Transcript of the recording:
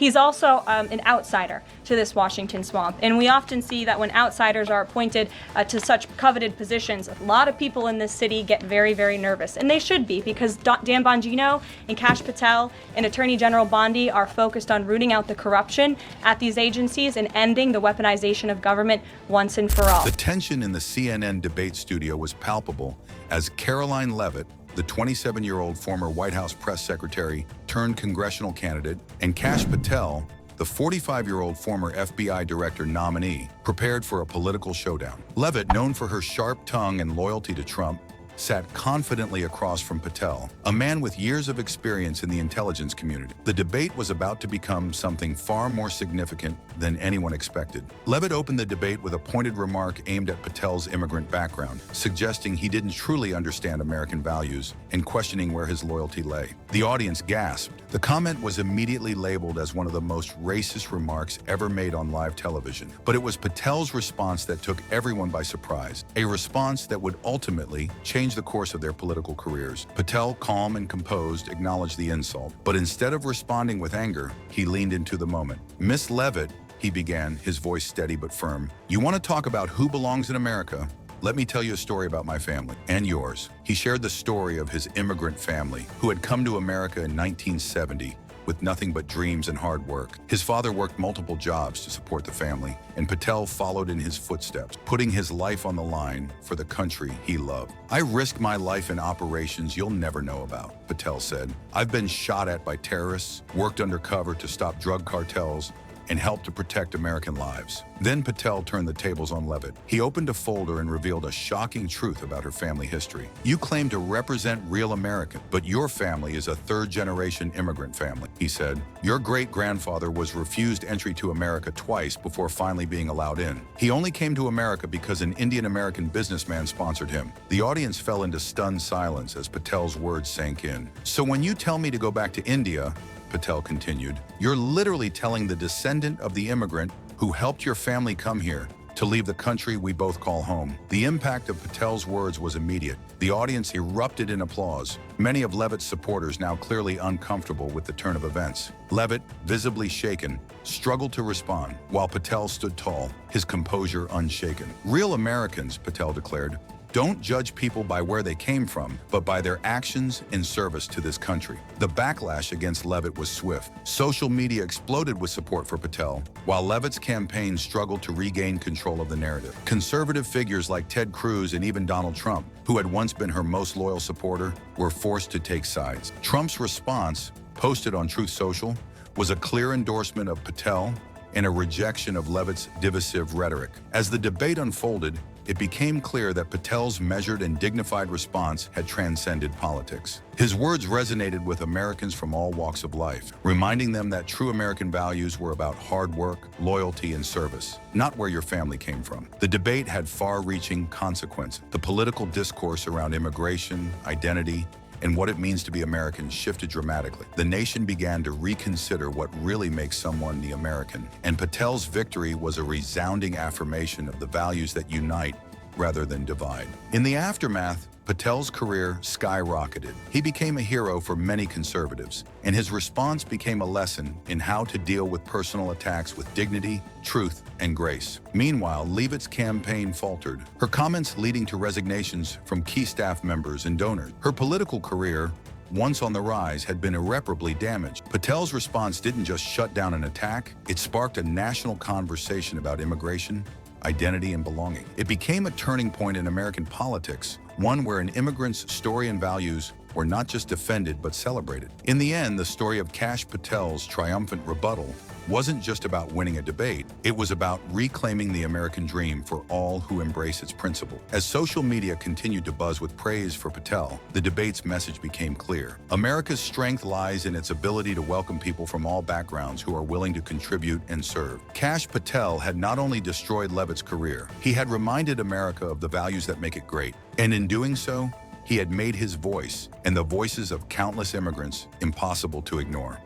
He's also an outsider to this Washington swamp, and we often see that when outsiders are appointed to such coveted positions, a lot of people in this city get very, very nervous, and they should be, because Dan Bongino and Kash Patel and Attorney General Bondi are focused on rooting out the corruption at these agencies and ending the weaponization of government once and for all. The tension in the CNN debate studio was palpable as Karoline Leavitt, the 27-year-old former White House press secretary turned congressional candidate, and Kash Patel, the 45-year-old former FBI director nominee, prepared for a political showdown. Leavitt, known for her sharp tongue and loyalty to Trump, sat confidently across from Patel, a man with years of experience in the intelligence community. The debate was about to become something far more significant than anyone expected. Leavitt opened the debate with a pointed remark aimed at Patel's immigrant background, suggesting he didn't truly understand American values and questioning where his loyalty lay. The audience gasped. The comment was immediately labeled as one of the most racist remarks ever made on live television. But it was Patel's response that took everyone by surprise, a response that would ultimately change the course of their political careers. Patel, calm and composed, acknowledged the insult, but instead of responding with anger, he leaned into the moment. "Miss Leavitt," he began, his voice steady but firm, "you want to talk about who belongs in America? Let me tell you a story about my family and yours." He shared the story of his immigrant family, who had come to America in 1970 with nothing but dreams and hard work. His father worked multiple jobs to support the family, and Patel followed in his footsteps, putting his life on the line for the country he loved. "I risked my life in operations you'll never know about," Patel said. "I've been shot at by terrorists, worked undercover to stop drug cartels, and helped to protect American lives." Then Patel turned the tables on Leavitt. He opened a folder and revealed a shocking truth about her family history. "You claim to represent real American, but your family is a third-generation immigrant family," he said. "Your great-grandfather was refused entry to America twice before finally being allowed in. He only came to America because an Indian-American businessman sponsored him." The audience fell into stunned silence as Patel's words sank in. "So when you tell me to go back to India," Patel continued, "you're literally telling the descendant of the immigrant who helped your family come here to leave the country we both call home." The impact of Patel's words was immediate. The audience erupted in applause, many of Leavitt's supporters now clearly uncomfortable with the turn of events. Leavitt, visibly shaken, struggled to respond, while Patel stood tall, his composure unshaken. "Real Americans," Patel declared, "don't judge people by where they came from, but by their actions in service to this country." The backlash against Leavitt was swift. Social media exploded with support for Patel, while Leavitt's campaign struggled to regain control of the narrative. Conservative figures like Ted Cruz and even Donald Trump, who had once been her most loyal supporter, were forced to take sides. Trump's response, posted on Truth Social, was a clear endorsement of Patel and a rejection of Leavitt's divisive rhetoric. As the debate unfolded, it became clear that Patel's measured and dignified response had transcended politics. His words resonated with Americans from all walks of life, reminding them that true American values were about hard work, loyalty, and service, not where your family came from. The debate had far-reaching consequences. The political discourse around immigration, identity, and what it means to be American shifted dramatically. The nation began to reconsider what really makes someone the American, and Patel's victory was a resounding affirmation of the values that unite rather than divide. In the aftermath, Patel's career skyrocketed. He became a hero for many conservatives, and his response became a lesson in how to deal with personal attacks with dignity, truth, and grace. Meanwhile, Leavitt's campaign faltered, her comments leading to resignations from key staff members and donors. Her political career, once on the rise, had been irreparably damaged. Patel's response didn't just shut down an attack, it sparked a national conversation about immigration, identity, and belonging. It became a turning point in American politics, one where an immigrant's story and values were not just defended but celebrated. In the end, the story of Kash Patel's triumphant rebuttal wasn't just about winning a debate, it was about reclaiming the American dream for all who embrace its principle. As social media continued to buzz with praise for Patel, the debate's message became clear. America's strength lies in its ability to welcome people from all backgrounds who are willing to contribute and serve. Kash Patel had not only destroyed Leavitt's career, he had reminded America of the values that make it great. And in doing so, he had made his voice, and the voices of countless immigrants, impossible to ignore.